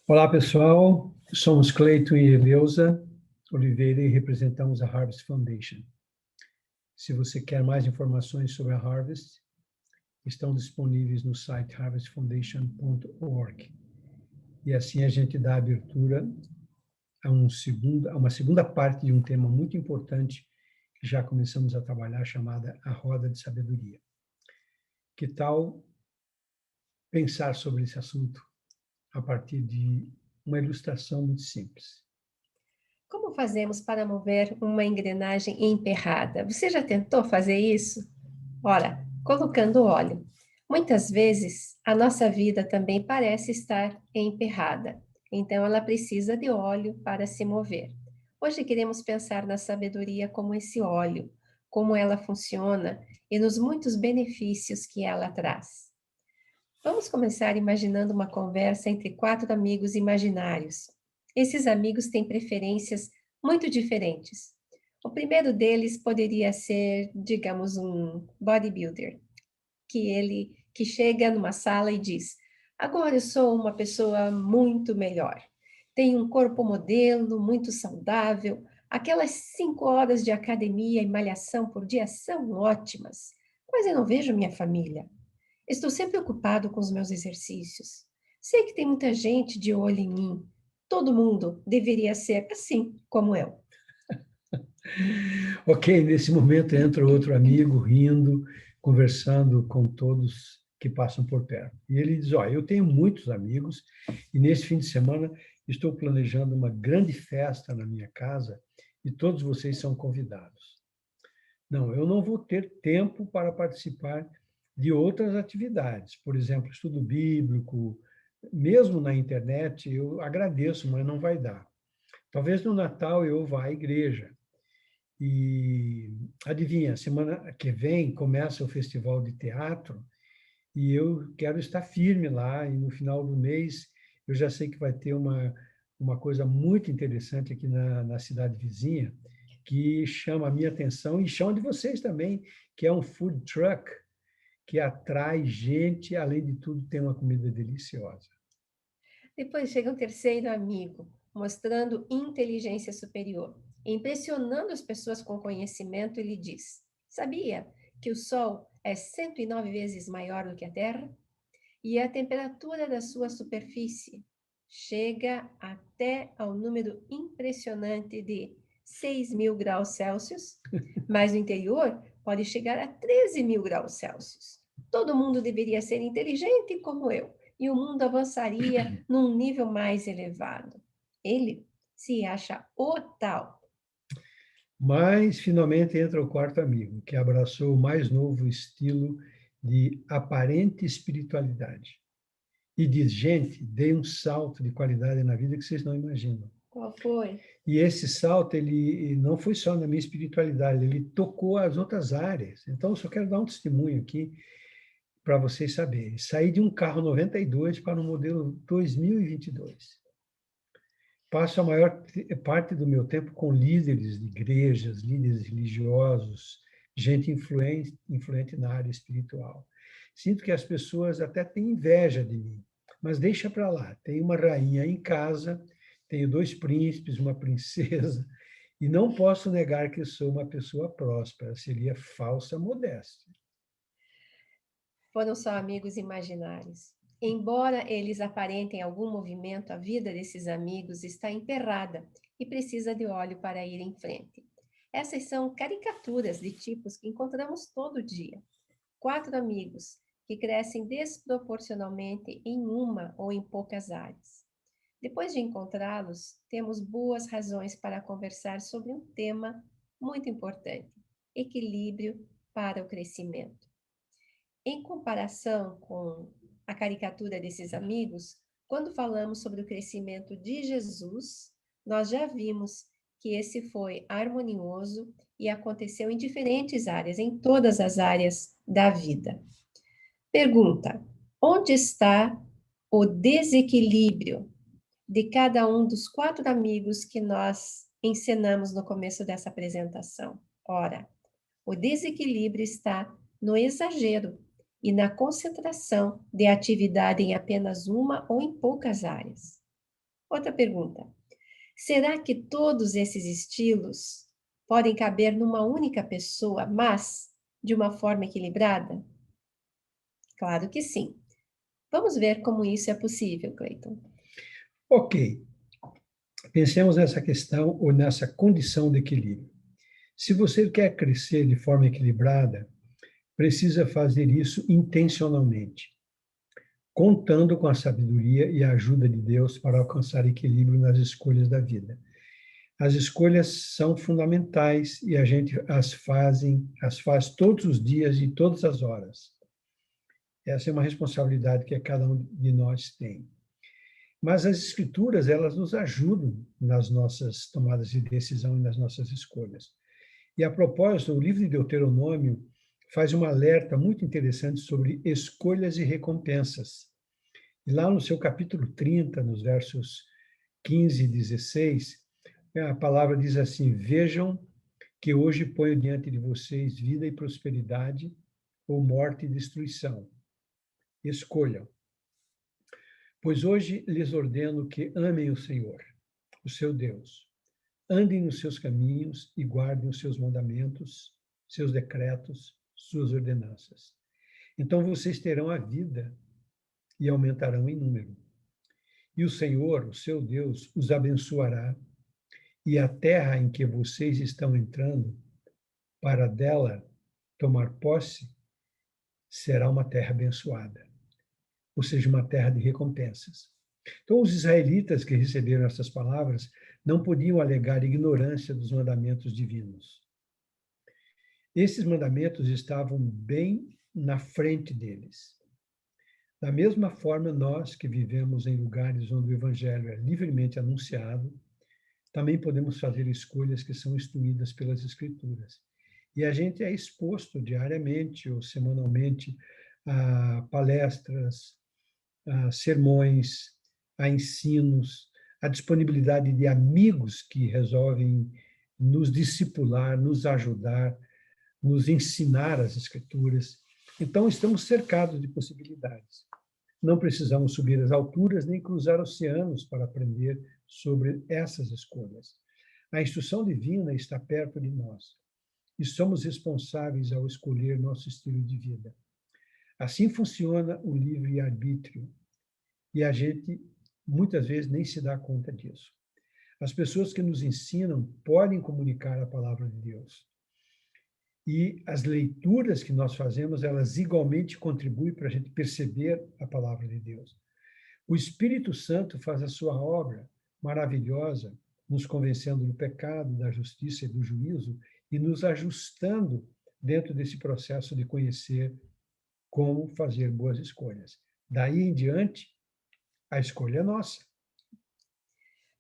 Olá, pessoal. Somos Cleiton e Eleusa Oliveira e representamos a Harvest Foundation. Se você quer mais informações sobre a Harvest, estão disponíveis no site harvestfoundation.org. E assim a gente dá abertura a uma segunda parte de um tema muito importante que já começamos a trabalhar, chamada a Roda de Sabedoria. Que tal pensar sobre esse assunto a partir de uma ilustração muito simples? Como fazemos para mover uma engrenagem emperrada? Você já tentou fazer isso? Ora, colocando óleo. Muitas vezes, a nossa vida também parece estar emperrada, então ela precisa de óleo para se mover. Hoje queremos pensar na sabedoria como esse óleo, como ela funciona e nos muitos benefícios que ela traz. Vamos começar imaginando uma conversa entre quatro amigos imaginários. Esses amigos têm preferências muito diferentes. O primeiro deles poderia ser, digamos, um bodybuilder, que chega numa sala e diz: "Agora eu sou uma pessoa muito melhor. Tenho um corpo modelo, muito saudável. Aquelas 5 horas de academia e malhação por dia são ótimas. Quase não vejo minha família. Estou sempre ocupado com os meus exercícios. Sei que tem muita gente de olho em mim. Todo mundo deveria ser assim como eu." Ok, nesse momento entra outro amigo rindo, conversando com todos que passam por perto. E ele diz: Olha, eu tenho muitos amigos e nesse fim de semana estou planejando uma grande festa na minha casa e todos vocês são convidados. Não, eu não vou ter tempo para participar de outras atividades, por exemplo, estudo bíblico, mesmo na internet, eu agradeço, mas não vai dar. Talvez no Natal eu vá à igreja. E adivinha, semana que vem começa o festival de teatro e eu quero estar firme lá. E no final do mês eu já sei que vai ter uma coisa muito interessante aqui na cidade vizinha que chama a minha atenção e chama de vocês também, que é um food truck que atrai gente, além de tudo, tem uma comida deliciosa. Depois chega um terceiro amigo, mostrando inteligência superior. Impressionando as pessoas com conhecimento, ele diz: "Sabia que o Sol é 109 vezes maior do que a Terra? E a temperatura da sua superfície chega até ao número impressionante de 6.000 graus Celsius, mas no interior pode chegar a 13.000 graus Celsius. Todo mundo deveria ser inteligente como eu, e o mundo avançaria num nível mais elevado." Ele se acha o tal. Mas, finalmente, entra o quarto amigo, que abraçou o mais novo estilo de aparente espiritualidade. E diz, gente, dei um salto de qualidade na vida que vocês não imaginam. Qual foi? E esse salto, ele não foi só na minha espiritualidade, ele tocou as outras áreas. Então, eu só quero dar um testemunho aqui para vocês saberem. Saí de um carro 92 para um modelo 2022. Passo a maior parte do meu tempo com líderes de igrejas, líderes religiosos, gente influente na área espiritual. Sinto que as pessoas até têm inveja de mim, mas deixa para lá. Tenho uma rainha em casa, tenho 2 príncipes, uma princesa, e não posso negar que sou uma pessoa próspera, seria falsa modéstia. Foram só amigos imaginários. Embora eles aparentem algum movimento, a vida desses amigos está emperrada e precisa de óleo para ir em frente. Essas são caricaturas de tipos que encontramos todo dia. Quatro amigos que crescem desproporcionalmente em uma ou em poucas áreas. Depois de encontrá-los, temos boas razões para conversar sobre um tema muito importante: equilíbrio para o crescimento. Em comparação com a caricatura desses amigos, quando falamos sobre o crescimento de Jesus, nós já vimos que esse foi harmonioso e aconteceu em diferentes áreas, em todas as áreas da vida. Pergunta: onde está o desequilíbrio de cada um dos quatro amigos que nós ensinamos no começo dessa apresentação? Ora, o desequilíbrio está no exagero e na concentração de atividade em apenas uma ou em poucas áreas. Outra pergunta. Será que todos esses estilos podem caber numa única pessoa, mas de uma forma equilibrada? Claro que sim. Vamos ver como isso é possível, Cleiton. Ok, pensemos nessa questão ou nessa condição de equilíbrio. Se você quer crescer de forma equilibrada, precisa fazer isso intencionalmente, contando com a sabedoria e a ajuda de Deus para alcançar equilíbrio nas escolhas da vida. As escolhas são fundamentais e a gente as faz todos os dias e todas as horas. Essa é uma responsabilidade que cada um de nós tem. Mas as escrituras, elas nos ajudam nas nossas tomadas de decisão e nas nossas escolhas. E a propósito, o livro de Deuteronômio faz um alerta muito interessante sobre escolhas e recompensas. E lá no seu capítulo 30, nos versos 15 e 16, a palavra diz assim: vejam que hoje ponho diante de vocês vida e prosperidade, ou morte e destruição. Escolham. Pois hoje lhes ordeno que amem o Senhor, o seu Deus. Andem nos seus caminhos e guardem os seus mandamentos, seus decretos, suas ordenanças. Então vocês terão a vida e aumentarão em número. E o Senhor, o seu Deus, os abençoará, e a terra em que vocês estão entrando, para dela tomar posse, será uma terra abençoada, ou seja, uma terra de recompensas. Então, os israelitas que receberam essas palavras não podiam alegar ignorância dos mandamentos divinos. Esses mandamentos estavam bem na frente deles. Da mesma forma, nós que vivemos em lugares onde o evangelho é livremente anunciado, também podemos fazer escolhas que são instruídas pelas escrituras. E a gente é exposto diariamente ou semanalmente a palestras, a sermões, a ensinos, a disponibilidade de amigos que resolvem nos discipular, nos ajudar, nos ensinar as escrituras. Então, estamos cercados de possibilidades. Não precisamos subir as alturas nem cruzar oceanos para aprender sobre essas escolhas. A instrução divina está perto de nós e somos responsáveis ao escolher nosso estilo de vida. Assim funciona o livre-arbítrio e a gente muitas vezes nem se dá conta disso. As pessoas que nos ensinam podem comunicar a palavra de Deus. E as leituras que nós fazemos, elas igualmente contribuem para a gente perceber a palavra de Deus. O Espírito Santo faz a sua obra maravilhosa, nos convencendo do pecado, da justiça e do juízo, e nos ajustando dentro desse processo de conhecer como fazer boas escolhas. Daí em diante, a escolha é nossa.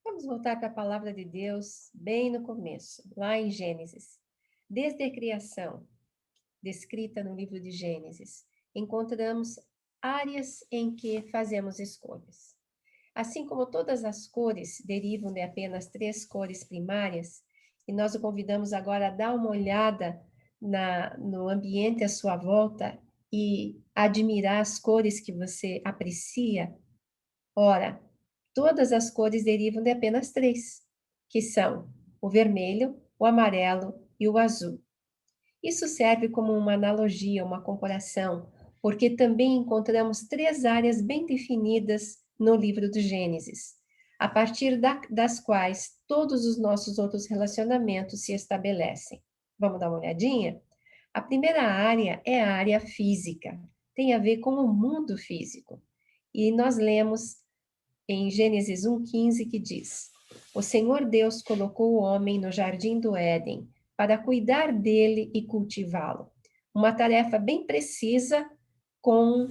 Vamos voltar para a palavra de Deus bem no começo, lá em Gênesis. Desde a criação, descrita no livro de Gênesis, encontramos áreas em que fazemos escolhas. Assim como todas as cores derivam de apenas 3 cores primárias, e nós o convidamos agora a dar uma olhada no ambiente à sua volta e admirar as cores que você aprecia, ora, todas as cores derivam de apenas 3, que são o vermelho, o amarelo e o azul. Isso serve como uma analogia, uma comparação, porque também encontramos 3 áreas bem definidas no livro do Gênesis, a partir das quais todos os nossos outros relacionamentos se estabelecem. Vamos dar uma olhadinha? A primeira área é a área física, tem a ver com o mundo físico. E nós lemos em Gênesis 1:15 que diz: O Senhor Deus colocou o homem no jardim do Éden para cuidar dele e cultivá-lo. Uma tarefa bem precisa com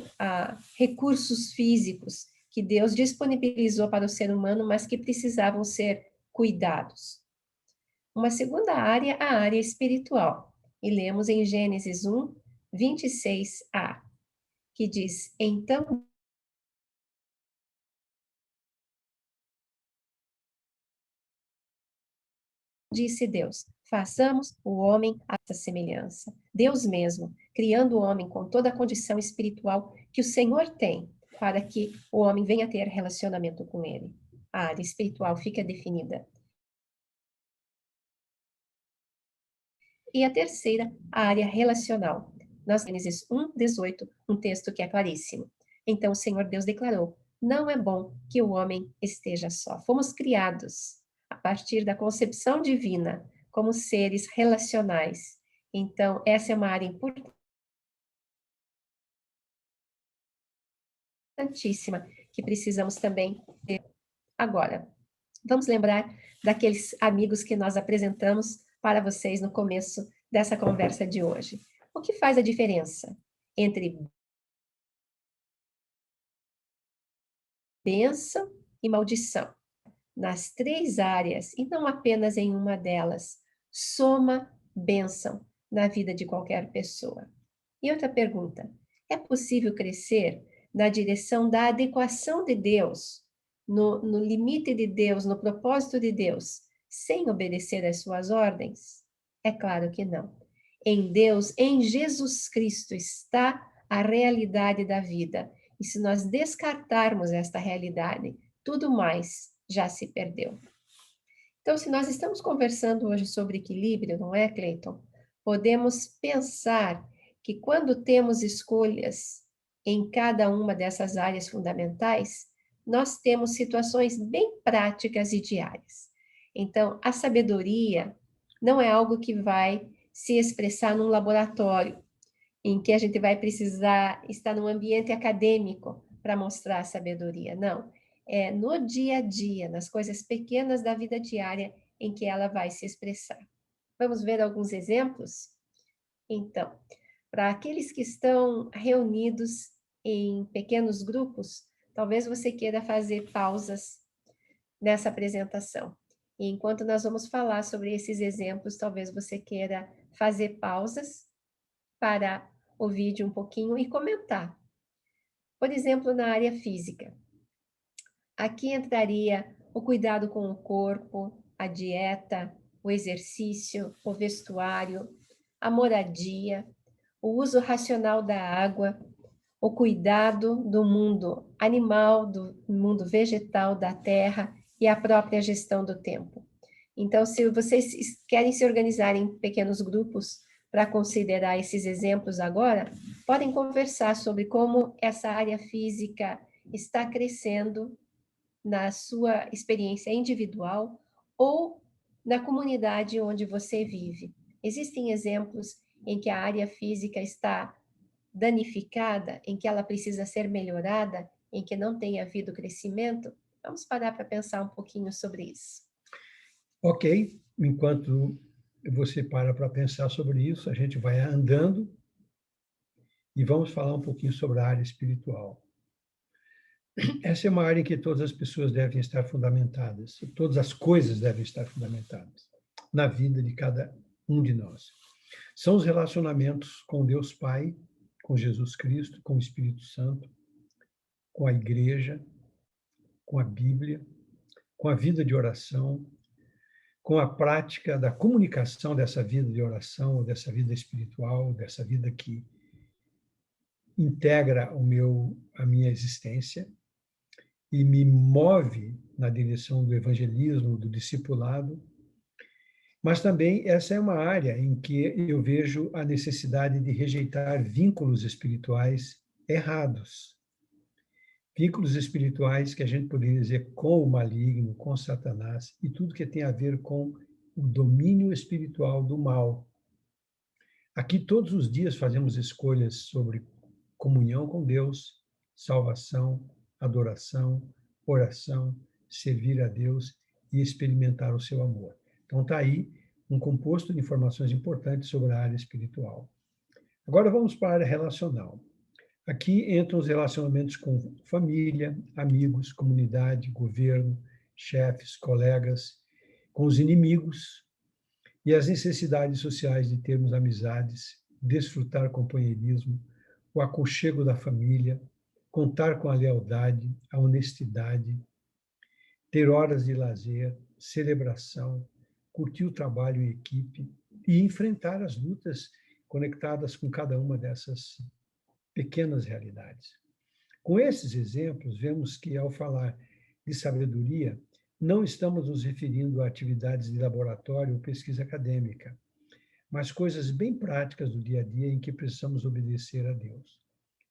recursos físicos que Deus disponibilizou para o ser humano, mas que precisavam ser cuidados. Uma segunda área, a área espiritual. E lemos em Gênesis 1:26a, que diz: Então disse Deus: façamos o homem à nossa semelhança. Deus mesmo, criando o homem com toda a condição espiritual que o Senhor tem, para que o homem venha ter relacionamento com ele. a área espiritual fica definida. E a terceira, a área relacional. Nós temos Gênesis 1:18, um texto que é claríssimo. Então o Senhor Deus declarou: não é bom que o homem esteja só. Fomos criados a partir da concepção divina como seres relacionais. Então, essa é uma área importantíssima que precisamos também ter. Agora, vamos lembrar daqueles amigos que nós apresentamos para vocês no começo dessa conversa de hoje. O que faz a diferença entre bênção e maldição? Nas três áreas, e não apenas em uma delas, soma bênção na vida de qualquer pessoa. E outra pergunta: é possível crescer na direção da adequação de Deus, no limite de Deus, no propósito de Deus, sem obedecer às suas ordens? É claro que não. Em Deus, em Jesus Cristo, está a realidade da vida. E se nós descartarmos esta realidade, tudo mais já se perdeu. Então, se nós estamos conversando hoje sobre equilíbrio, não é, Cleiton? Podemos pensar que quando temos escolhas em cada uma dessas áreas fundamentais, nós temos situações bem práticas e diárias. Então, a sabedoria não é algo que vai se expressar num laboratório, em que a gente vai precisar estar num ambiente acadêmico para mostrar a sabedoria. Não, é no dia a dia, nas coisas pequenas da vida diária em que ela vai se expressar. Vamos ver alguns exemplos? Então, para aqueles que estão reunidos em pequenos grupos, talvez você queira fazer pausas nessa apresentação. E enquanto nós vamos falar sobre esses exemplos, talvez você queira fazer pausas para o vídeo um pouquinho e comentar. Por exemplo, na área física. Aqui entraria o cuidado com o corpo, a dieta, o exercício, o vestuário, a moradia, o uso racional da água, o cuidado do mundo animal, do mundo vegetal, da terra e a própria gestão do tempo. Então, se vocês querem se organizar em pequenos grupos para considerar esses exemplos agora, podem conversar sobre como essa área física está crescendo na sua experiência individual ou na comunidade onde você vive. Existem exemplos em que a área física está danificada, em que ela precisa ser melhorada, em que não tem havido crescimento? Vamos parar para pensar um pouquinho sobre isso. Ok, enquanto você para pensar sobre isso, a gente vai andando e vamos falar um pouquinho sobre a área espiritual. Essa é uma área em que todas as pessoas devem estar fundamentadas, todas as coisas devem estar fundamentadas na vida de cada um de nós. São os relacionamentos com Deus Pai, com Jesus Cristo, com o Espírito Santo, com a igreja, com a Bíblia, com a vida de oração, com a prática da comunicação dessa vida de oração, dessa vida espiritual, dessa vida que integra a minha existência e me move na direção do evangelismo, do discipulado. Mas também essa é uma área em que eu vejo a necessidade de rejeitar vínculos espirituais errados. Vínculos espirituais que a gente poderia dizer com o maligno, com Satanás, e tudo que tem a ver com o domínio espiritual do mal. Aqui todos os dias fazemos escolhas sobre comunhão com Deus, salvação, adoração, oração, servir a Deus e experimentar o seu amor. Então está aí um composto de informações importantes sobre a área espiritual. Agora vamos para a área relacional. Aqui entram os relacionamentos com família, amigos, comunidade, governo, chefes, colegas, com os inimigos e as necessidades sociais de termos amizades, desfrutar companheirismo, o aconchego da família, contar com a lealdade, a honestidade, ter horas de lazer, celebração, curtir o trabalho em equipe e enfrentar as lutas conectadas com cada uma dessas pequenas realidades. Com esses exemplos, vemos que, ao falar de sabedoria, não estamos nos referindo a atividades de laboratório ou pesquisa acadêmica, mas coisas bem práticas do dia a dia em que precisamos obedecer a Deus.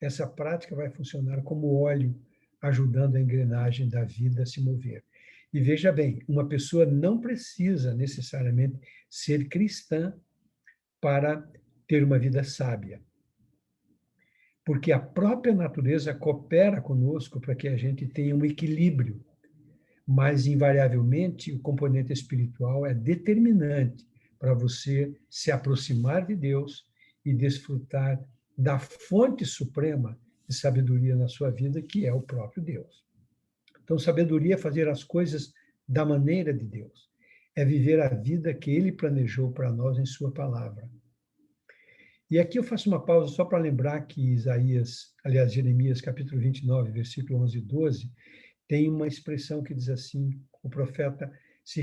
Essa prática vai funcionar como óleo, ajudando a engrenagem da vida a se mover. E veja bem, uma pessoa não precisa necessariamente ser cristã para ter uma vida sábia, porque a própria natureza coopera conosco para que a gente tenha um equilíbrio, mas invariavelmente o componente espiritual é determinante para você se aproximar de Deus e desfrutar da fonte suprema de sabedoria na sua vida, que é o próprio Deus. Então, sabedoria é fazer as coisas da maneira de Deus, é viver a vida que Ele planejou para nós em Sua palavra. E aqui eu faço uma pausa só para lembrar que Jeremias, capítulo 29, versículo 11 e 12, tem uma expressão que diz assim, o profeta se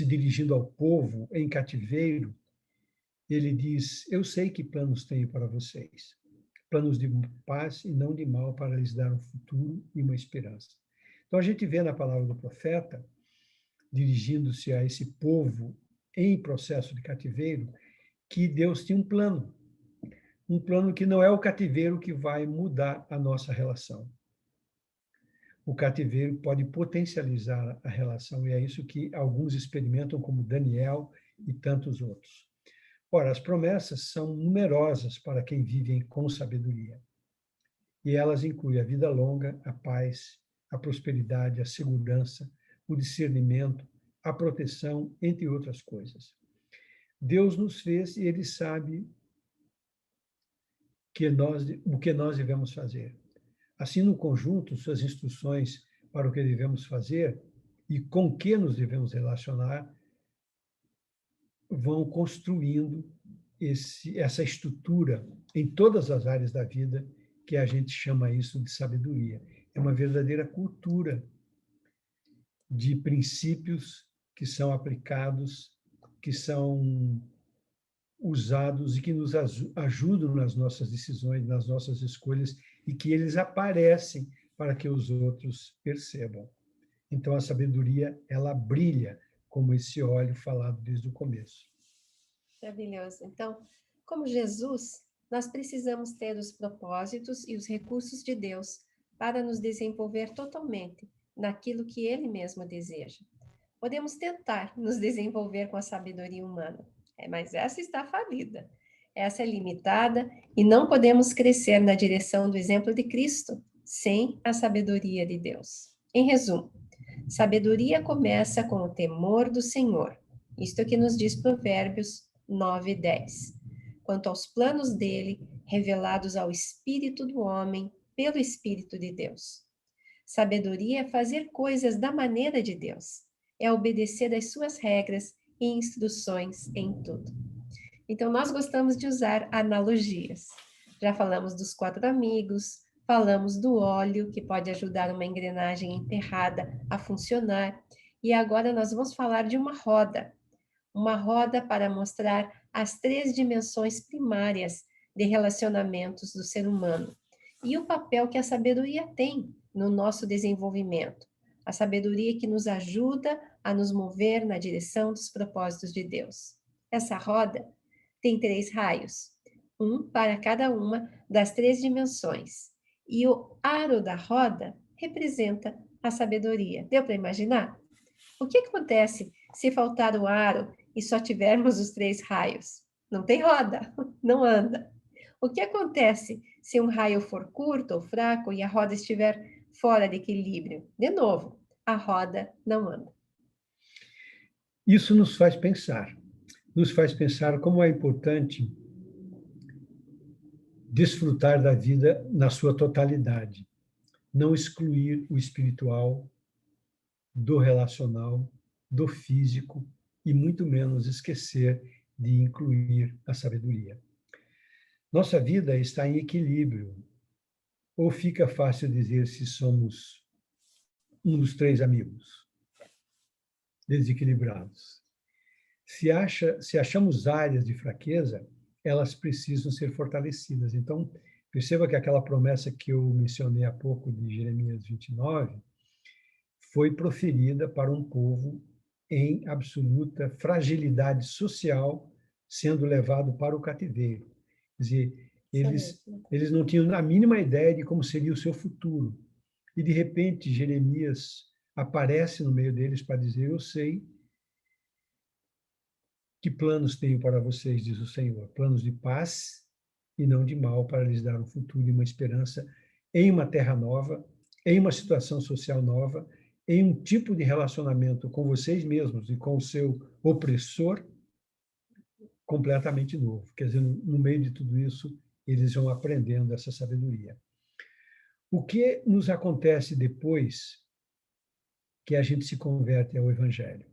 dirigindo ao povo em cativeiro, ele diz: eu sei que planos tenho para vocês, planos de paz e não de mal, para lhes dar um futuro e uma esperança. Então a gente vê na palavra do profeta, dirigindo-se a esse povo em processo de cativeiro, que Deus tinha um plano que não é o cativeiro que vai mudar a nossa relação. O cativeiro pode potencializar a relação, e é isso que alguns experimentam, como Daniel e tantos outros. Ora, as promessas são numerosas para quem vive com sabedoria, e elas incluem a vida longa, a paz, a prosperidade, a segurança, o discernimento, a proteção, entre outras coisas. Deus nos fez e Ele sabe o que nós devemos fazer. Assim, no conjunto, suas instruções para o que devemos fazer e com que nos devemos relacionar vão construindo essa estrutura em todas as áreas da vida, que a gente chama isso de sabedoria. É uma verdadeira cultura de princípios que são aplicados, que são usados e que nos ajudam nas nossas decisões, nas nossas escolhas, e que eles aparecem para que os outros percebam. Então, a sabedoria, ela brilha como esse óleo falado desde o começo. Maravilhoso. Então, como Jesus, nós precisamos ter os propósitos e os recursos de Deus para nos desenvolver totalmente naquilo que Ele mesmo deseja. Podemos tentar nos desenvolver com a sabedoria humana, mas essa está falida. Essa é limitada e não podemos crescer na direção do exemplo de Cristo sem a sabedoria de Deus. Em resumo, sabedoria começa com o temor do Senhor. Isto é o que nos diz Provérbios 9 e 10. Quanto aos planos dele, revelados ao espírito do homem pelo Espírito de Deus. Sabedoria é fazer coisas da maneira de Deus, é obedecer às suas regras e instruções em tudo. Então, nós gostamos de usar analogias. Já falamos dos 4 amigos, falamos do óleo, que pode ajudar uma engrenagem emperrada a funcionar, e agora nós vamos falar de uma roda para mostrar as 3 dimensões primárias de relacionamentos do ser humano e o papel que a sabedoria tem no nosso desenvolvimento. A sabedoria que nos ajuda a nos mover na direção dos propósitos de Deus. Essa roda tem 3 raios, um para cada uma das 3 dimensões. E o aro da roda representa a sabedoria. Deu para imaginar? O que acontece se faltar o aro e só tivermos os 3 raios? Não tem roda, não anda. O que acontece se um raio for curto ou fraco e a roda estiver fora de equilíbrio? De novo, a roda não anda. Isso nos faz pensar como é importante desfrutar da vida na sua totalidade, não excluir o espiritual do relacional, do físico e muito menos esquecer de incluir a sabedoria. Nossa vida está em equilíbrio. Ou fica fácil dizer se somos um dos 3 amigos desequilibrados. Se achamos áreas de fraqueza, elas precisam ser fortalecidas. Então, Perceba que aquela promessa que eu mencionei há pouco de Jeremias 29 foi proferida para um povo em absoluta fragilidade social, sendo levado para o cativeiro. Quer dizer, Isso mesmo. eles não tinham a mínima ideia de como seria o seu futuro. E, de repente, Jeremias aparece no meio deles para dizer: eu sei que planos tenho para vocês, diz o Senhor, planos de paz e não de mal, para lhes dar um futuro e uma esperança em uma terra nova, em uma situação social nova, em um tipo de relacionamento com vocês mesmos e com o seu opressor completamente novo. Quer dizer, no meio de tudo isso, eles vão aprendendo essa sabedoria. O que nos acontece depois que a gente se converte ao Evangelho?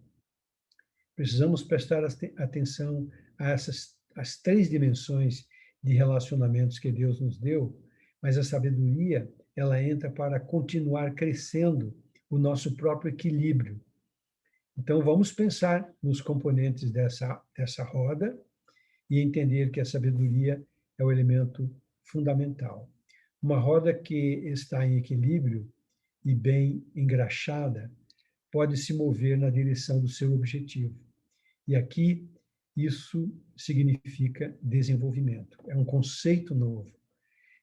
Precisamos prestar atenção a as três dimensões de relacionamentos que Deus nos deu, mas a sabedoria, ela entra para continuar crescendo o nosso próprio equilíbrio. Então, vamos pensar nos componentes dessa roda e entender que a sabedoria é o elemento fundamental. Uma roda que está em equilíbrio e bem engraxada pode se mover na direção do seu objetivo. E aqui isso significa desenvolvimento. É um conceito novo.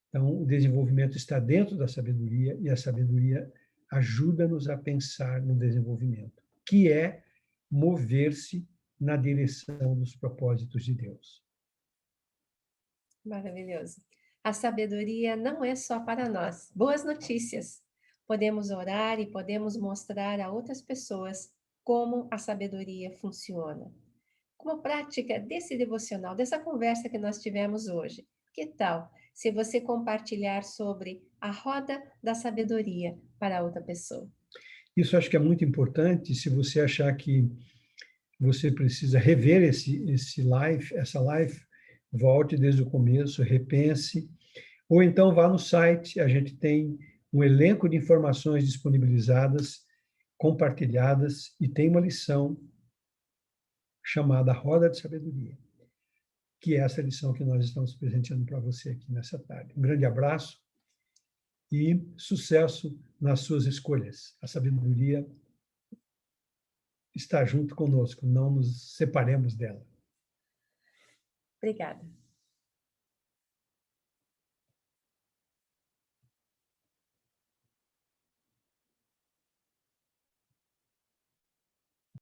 Então, o desenvolvimento está dentro da sabedoria e a sabedoria ajuda-nos a pensar no desenvolvimento, que é mover-se na direção dos propósitos de Deus. Maravilhoso. A sabedoria não é só para nós. Boas notícias. Podemos orar e podemos mostrar a outras pessoas como a sabedoria funciona. Como prática desse devocional, dessa conversa que nós tivemos hoje, que tal se você compartilhar sobre a roda da sabedoria para outra pessoa? Isso acho que é muito importante. Se você achar que você precisa rever essa live, volte desde o começo, repense, ou então vá no site, a gente tem um elenco de informações disponibilizadas, compartilhadas, e tem uma lição chamada Roda de Sabedoria, que é essa lição que nós estamos presenteando para você aqui nessa tarde. Um grande abraço e sucesso nas suas escolhas. A sabedoria está junto conosco, não nos separemos dela. Obrigada.